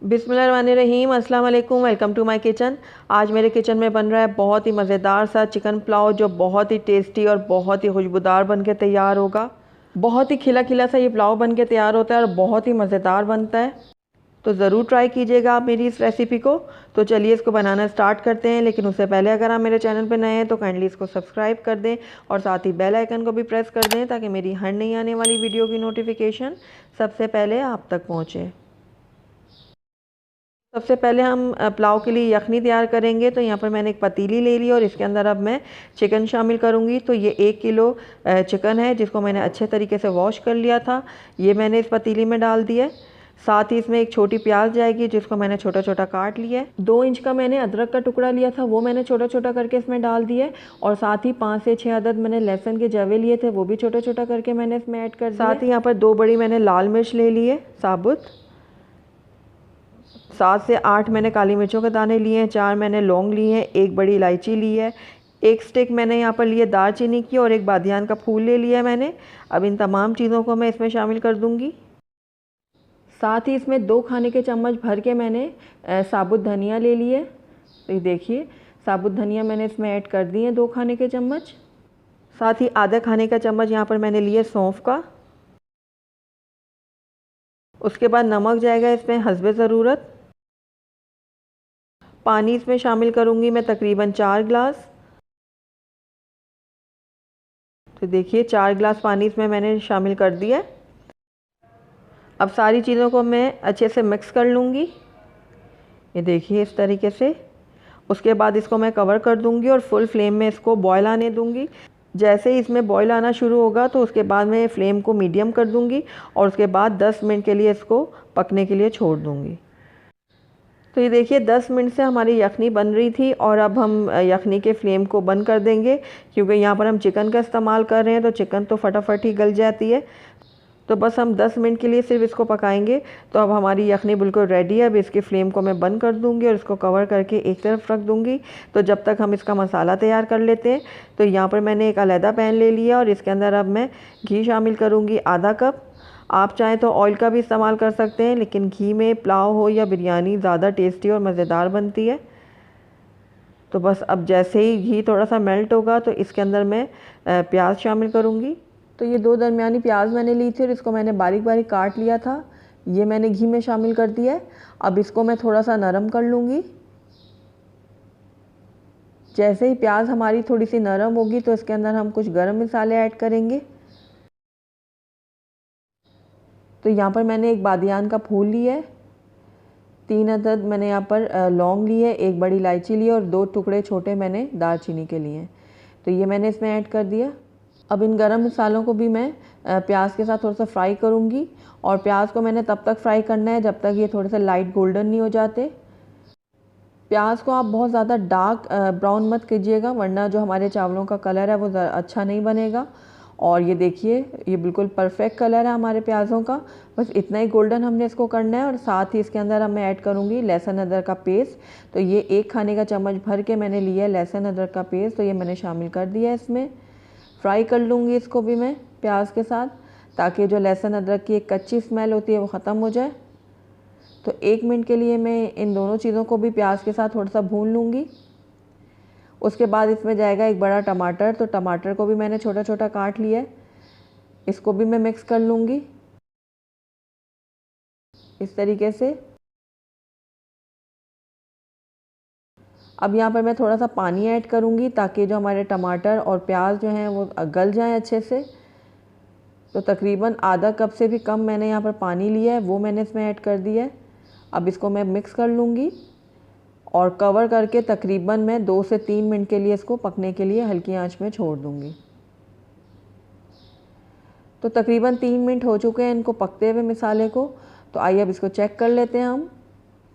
बिस्मिल्लाहिर्रहमानिर्रहीम, अस्सलाम वालेकुम। Welcome to my kitchen. आज मेरे किचन में बन रहा है बहुत ही मज़ेदार सा चिकन पुलाव, जो बहुत ही टेस्टी और बहुत ही खुशबूदार बन के तैयार होगा। बहुत ही खिला खिला सा ये पुलाव बन के तैयार होता है और बहुत ही मज़ेदार बनता है। तो ज़रूर ट्राई कीजिएगा आप मेरी इस रेसिपी को। तो चलिए इसको बनाना स्टार्ट करते हैं, लेकिन उससे पहले अगर आप मेरे चैनल पर नए हैं तो काइंडली इसको सब्सक्राइब कर दें और साथ ही बेल आइकन को भी प्रेस कर दें, ताकि मेरी हर नई आने वाली वीडियो की नोटिफिकेशन सबसे पहले आप तक पहुँचे। सबसे पहले हम पुलाव के लिए यखनी तैयार करेंगे। तो यहाँ पर मैंने एक पतीली ले ली और इसके अंदर अब मैं चिकन शामिल करूँगी। तो ये 1 किलो चिकन है, जिसको मैंने अच्छे तरीके से वॉश कर लिया था। ये मैंने इस पतीली में डाल दिया। साथ ही इसमें एक छोटी प्याज जाएगी, जिसको मैंने छोटा छोटा काट लिया है। 2 इंच का मैंने अदरक का टुकड़ा लिया था, वो मैंने छोटा छोटा करके इसमें डाल दिया। और साथ ही 5 से 6 अदद मैंने लहसुन के जवे लिए थे, वो भी छोटा छोटा करके मैंने इसमें ऐड कर दिया। साथ ही यहाँ पर 2 बड़ी मैंने लाल मिर्च ले ली है साबुत। 7 से 8 मैंने काली मिर्चों के दाने लिए हैं। 4 मैंने लौंग लिए हैं। 1 बड़ी इलायची ली है। 1 स्टिक मैंने यहाँ पर लिए दालचीनी की और 1 बादियान का फूल ले लिया है मैंने। अब इन तमाम चीज़ों को मैं इसमें शामिल कर दूँगी। साथ ही इसमें 2 खाने के चम्मच भर के मैंने साबुत धनिया ले लिए। तो ये देखिए, साबुत धनिया मैंने इसमें ऐड कर दी है 2 खाने के चम्मच। साथ ही आधा खाने का चम्मच यहाँ पर मैंने लिए सौंफ का। उसके बाद नमक जाएगा इसमें हस्बे ज़रूरत। पानी इसमें शामिल करूँगी मैं तकरीबन 4 गिलास। तो देखिए 4 गिलास पानी इसमें मैंने शामिल कर दिया है। अब सारी चीज़ों को मैं अच्छे से मिक्स कर लूँगी। ये देखिए इस तरीके से। उसके बाद इसको मैं कवर कर दूँगी और फुल फ्लेम में इसको बॉयल आने दूँगी। जैसे ही इसमें बॉयल आना शुरू होगा तो उसके बाद मैं फ्लेम को मीडियम कर दूँगी और उसके बाद 10 मिनट के लिए इसको पकने के लिए छोड़ दूँगी। तो ये देखिए 10 मिनट से हमारी यखनी बन रही थी और अब हम यखनी के फ्लेम को बंद कर देंगे, क्योंकि यहाँ पर हम चिकन का इस्तेमाल कर रहे हैं तो चिकन तो फटाफट ही गल जाती है। तो बस हम 10 मिनट के लिए सिर्फ इसको पकाएंगे। तो अब हमारी यखनी बिल्कुल रेडी है। अब इसके फ्लेम को मैं बंद कर दूँगी और इसको कवर करके एक तरफ रख दूँगी। तो जब तक हम इसका मसाला तैयार कर लेते हैं। तो यहाँ पर मैंने एक अलहदा पैन ले लिया और इसके अंदर अब मैं घी शामिल करूँगी आधा कप। आप चाहें तो ऑयल का भी इस्तेमाल कर सकते हैं, लेकिन घी में पुलाव हो या बिरयानी ज़्यादा टेस्टी और मज़ेदार बनती है। तो बस अब जैसे ही घी थोड़ा सा मेल्ट होगा तो इसके अंदर मैं प्याज शामिल करूँगी। तो ये 2 दरमियानी प्याज मैंने ली थी और इसको मैंने बारीक बारीक काट लिया था। ये मैंने घी में शामिल कर दिया है। अब इसको मैं थोड़ा सा नरम कर लूँगी। जैसे ही प्याज हमारी थोड़ी सी नरम होगी तो इसके अंदर हम कुछ गरम मसाले ऐड करेंगे। तो यहाँ पर मैंने 1 बादियान का फूल लिया है। 3 अदद मैंने यहाँ पर लौंग ली है। 1 बड़ी इलायची ली है और 2 टुकड़े छोटे मैंने दालचीनी के लिए हैं। तो ये मैंने इसमें ऐड कर दिया। अब इन गरम मसालों को भी मैं प्याज के साथ थोड़ा सा फ्राई करूँगी। और प्याज को मैंने तब तक फ्राई करना है जब तक ये थोड़े से लाइट गोल्डन नहीं हो जाते। प्याज को आप बहुत ज़्यादा डार्क ब्राउन मत कीजिएगा, वरना जो हमारे चावलों का कलर है वो अच्छा नहीं बनेगा। और ये देखिए, ये बिल्कुल परफेक्ट कलर है हमारे प्याज़ों का। बस इतना ही गोल्डन हमने इसको करना है। और साथ ही इसके अंदर अब मैं ऐड करूँगी लहसुन अदरक का पेस्ट। तो ये 1 खाने का चम्मच भर के मैंने लिया है लहसुन अदरक का पेस्ट। तो ये मैंने शामिल कर दिया है इसमें। फ्राई कर लूँगी इसको भी मैं प्याज के साथ, ताकि जो लहसुन अदरक की एक कच्ची स्मेल होती है वो ख़त्म हो जाए। तो 1 मिनट के लिए मैं इन दोनों चीज़ों को भी प्याज के साथ थोड़ा सा भून लूँगी। उसके बाद इसमें जाएगा 1 बड़ा टमाटर। तो टमाटर को भी मैंने छोटा छोटा काट लिया है। इसको भी मैं मिक्स कर लूँगी इस तरीके से। अब यहाँ पर मैं थोड़ा सा पानी ऐड करूँगी, ताकि जो हमारे टमाटर और प्याज जो हैं वो गल जाएं अच्छे से। तो तकरीबन आधा कप से भी कम मैंने यहाँ पर पानी लिया है, वो मैंने इसमें ऐड कर दिया है। अब इसको मैं मिक्स कर लूँगी और कवर करके तकरीबन मैं 2 से 3 मिनट के लिए इसको पकने के लिए हल्की आंच में छोड़ दूँगी। तो तकरीबन 3 मिनट हो चुके हैं इनको पकते हुए मसाले को। तो आइए अब इसको चेक कर लेते हैं हम।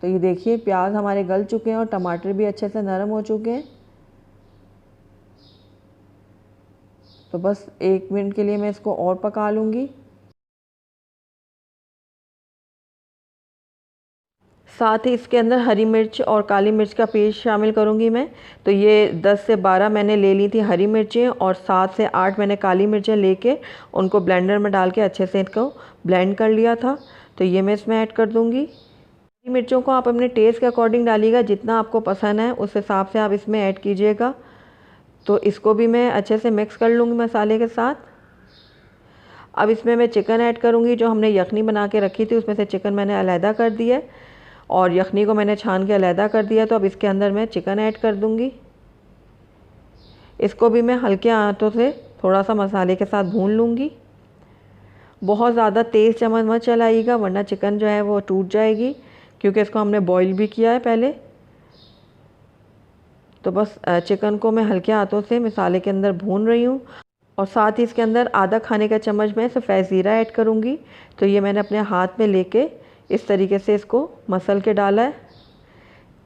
तो ये देखिए प्याज हमारे गल चुके हैं और टमाटर भी अच्छे से नरम हो चुके हैं। तो बस 1 मिनट के लिए मैं इसको और पका लूँगी। साथ ही इसके अंदर हरी मिर्च और काली मिर्च का पेस्ट शामिल करूँगी मैं। तो ये 10 से 12 मैंने ले ली थी हरी मिर्चें और 7 से 8 मैंने काली मिर्चें लेके उनको ब्लेंडर में डाल के अच्छे से इनको ब्लेंड कर लिया था। तो ये मैं इसमें ऐड कर दूँगी। मिर्चों को आप अपने टेस्ट के अकॉर्डिंग डालिएगा, जितना आपको पसंद है उस हिसाब से आप इसमें ऐड कीजिएगा। तो इसको भी मैं अच्छे से मिक्स कर लूँगी मसाले के साथ। अब इसमें मैं चिकन ऐड करूँगी। जो हमने यखनी बना के रखी थी उसमें से चिकन मैंने अलहदा कर दिया है और यखनी को मैंने छान के अलहदा कर दिया। तो अब इसके अंदर मैं चिकन ऐड कर दूँगी। इसको भी मैं हल्के आंचों से थोड़ा सा मसाले के साथ भून लूँगी। बहुत ज़्यादा तेज़ चम्मच मत चलाइएगा वरना चिकन जो है वो टूट जाएगी, क्योंकि इसको हमने बॉईल भी किया है पहले। तो बस चिकन को मैं हल्के हाथों से मसाले के अंदर भून रही हूँ और साथ ही इसके अंदर आधा खाने का चम्मच मैं सफ़ेद ज़ीरा ऐड करूँगी। तो ये मैंने अपने हाथ में लेके इस तरीके से इसको मसल के डाला है।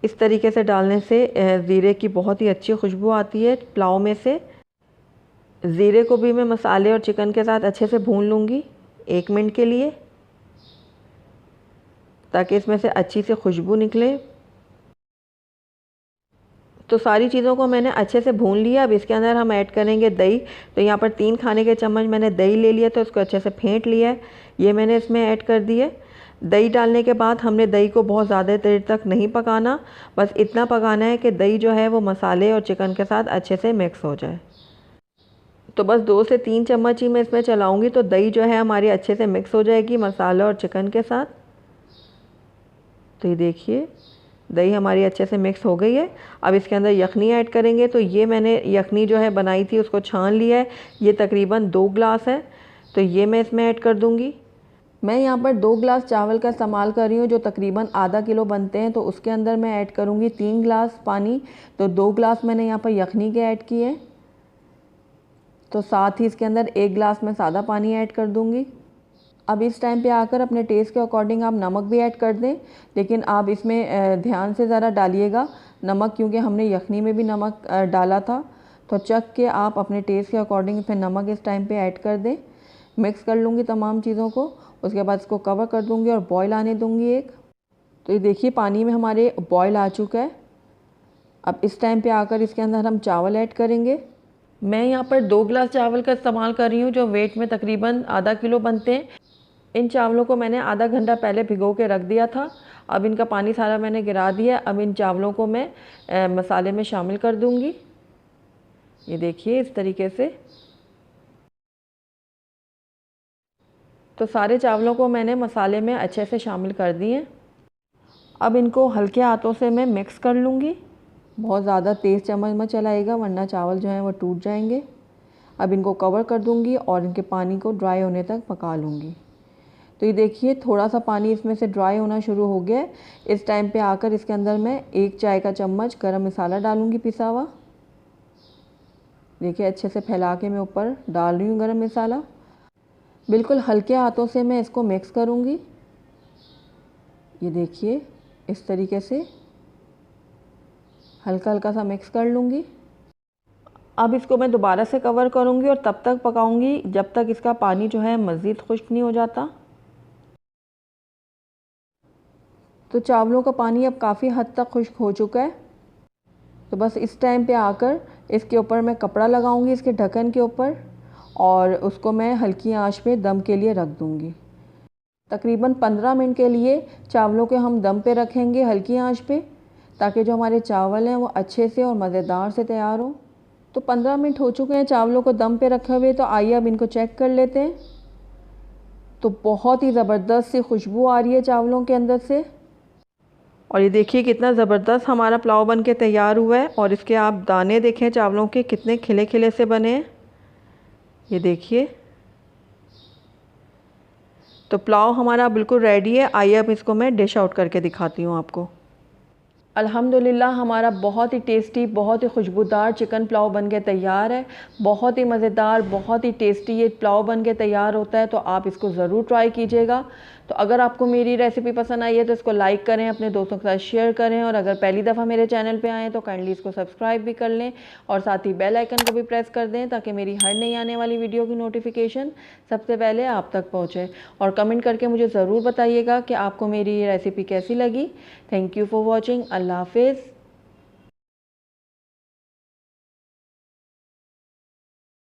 इस तरीके से डालने से ज़ीरे की बहुत ही अच्छी खुशबू आती है पुलाव में से। ज़ीरे को भी मैं मसाले और चिकन के साथ अच्छे से भून लूँगी 1 मिनट के लिए, ताकि इसमें से अच्छी सी खुशबू निकले। तो सारी चीज़ों को मैंने अच्छे से भून लिया। अब इसके अंदर हम ऐड करेंगे दही। तो यहाँ पर 3 खाने के चम्मच मैंने दही ले लिया, तो इसको अच्छे से फेंट लिया है। ये मैंने इसमें ऐड कर दिए। दही डालने के बाद हमने दही को बहुत ज़्यादा देर तक नहीं पकाना, बस इतना पकाना है कि दही जो है वो मसाले और चिकन के साथ अच्छे से मिक्स हो जाए। तो बस 2 से 3 चम्मच ही मैं इसमें चलाऊँगी तो दही जो है हमारी अच्छे से मिक्स हो जाएगी मसाला और चिकन के साथ। तो ये देखिए दही हमारी अच्छे से मिक्स हो गई है। अब इसके अंदर यखनी ऐड करेंगे। तो ये मैंने यखनी जो है बनाई थी उसको छान लिया है। ये तकरीबन 2 ग्लास है, तो ये मैं इसमें ऐड कर दूँगी। मैं यहाँ पर 2 ग्लास चावल का इस्तेमाल कर रही हूँ, जो तकरीबन आधा किलो बनते हैं। तो उसके अंदर मैं ऐड करूँगी 3 ग्लास पानी। तो 2 ग्लास मैंने यहाँ पर यखनी के ऐड किए हैं। तो साथ ही इसके अंदर 1 ग्लास मैं सादा पानी ऐड कर दूँगी। अब इस टाइम पे आकर अपने टेस्ट के अकॉर्डिंग आप नमक भी ऐड कर दें, लेकिन आप इसमें ध्यान से ज़रा डालिएगा नमक, क्योंकि हमने यखनी में भी नमक डाला था। तो चख के आप अपने टेस्ट के अकॉर्डिंग इसमें नमक इस टाइम पे ऐड कर दें। मिक्स कर लूँगी तमाम चीज़ों को। उसके बाद इसको कवर कर दूँगी और बॉयल आने दूँगी एक। तो ये देखिए पानी में हमारे बॉयल आ चुका है। अब इस टाइम पे आकर इसके अंदर हम चावल ऐड करेंगे। मैं यहाँ पर 2 ग्लास चावल का इस्तेमाल कर रही हूँ, जो वेट में तकरीबन आधा किलो बनते हैं। इन चावलों को मैंने आधा घंटा पहले भिगो के रख दिया था। अब इनका पानी सारा मैंने गिरा दिया। अब इन चावलों को मैं मसाले में शामिल कर दूँगी। ये देखिए इस तरीके से। तो सारे चावलों को मैंने मसाले में अच्छे से शामिल कर दिए। अब इनको हल्के हाथों से मैं मिक्स कर लूँगी। बहुत ज़्यादा तेज़ चम्मच मत चलाइएगा वरना चावल जो हैं वो टूट जाएंगे। अब इनको कवर कर दूँगी और इनके पानी को ड्राई होने तक पका लूँगी। तो ये देखिए थोड़ा सा पानी इसमें से ड्राई होना शुरू हो गया है। इस टाइम पे आकर इसके अंदर मैं 1 चाय का चम्मच गरम मसाला डालूँगी पिसा हुआ। देखिए अच्छे से फैला के मैं ऊपर डाल रही हूँ गरम मसाला। बिल्कुल हल्के हाथों से मैं इसको मिक्स करूँगी। ये देखिए इस तरीके से हल्का हल्का सा मिक्स कर लूँगी। अब इसको मैं दोबारा से कवर करूँगी और तब तक पकाऊँगी जब तक इसका पानी जो है मज़ीद खुश्क नहीं हो जाता। तो चावलों का पानी अब काफ़ी हद तक खुश्क हो चुका है। तो बस इस टाइम पे आकर इसके ऊपर मैं कपड़ा लगाऊंगी, इसके ढक्कन के ऊपर, और उसको मैं हल्की आंच पे दम के लिए रख दूंगी। तकरीबन 15 मिनट के लिए चावलों के हम दम पे रखेंगे हल्की आंच पे, ताकि जो हमारे चावल हैं वो अच्छे से और मज़ेदार से तैयार हो। तो 15 मिनट हो चुके हैं चावलों को दम पे रखे हुए। तो आइए अब इनको चेक कर लेते हैं। तो बहुत ही ज़बरदस्त सी खुशबू आ रही है चावलों के अंदर से। और ये देखिए कितना ज़बरदस्त हमारा पुलाव बन के तैयार हुआ है। और इसके आप दाने देखें चावलों के कितने खिले खिले से बने हैं। ये देखिए तो पुलाव हमारा बिल्कुल रेडी है। आइए अब इसको मैं डिश आउट करके दिखाती हूँ आपको। अल्हम्दुलिल्लाह हमारा बहुत ही टेस्टी, बहुत ही खुशबूदार चिकन पुलाव बन के तैयार है। बहुत ही मज़ेदार, बहुत ही टेस्टी ये पुलाव बन के तैयार होता है। तो आप इसको ज़रूर ट्राई कीजिएगा। तो अगर आपको मेरी रेसिपी पसंद आई है तो इसको लाइक करें, अपने दोस्तों के साथ शेयर करें, और अगर पहली दफ़ा मेरे चैनल पे आएँ तो काइंडली इसको सब्सक्राइब भी कर लें और साथ ही बेल आइकन को भी प्रेस कर दें, ताकि मेरी हर नई आने वाली वीडियो की नोटिफिकेशन सबसे पहले आप तक पहुँचे। और कमेंट करके मुझे ज़रूर बताइएगा कि आपको मेरी ये रेसिपी कैसी लगी। Thank you for watching. अल्लाह हाफिज़।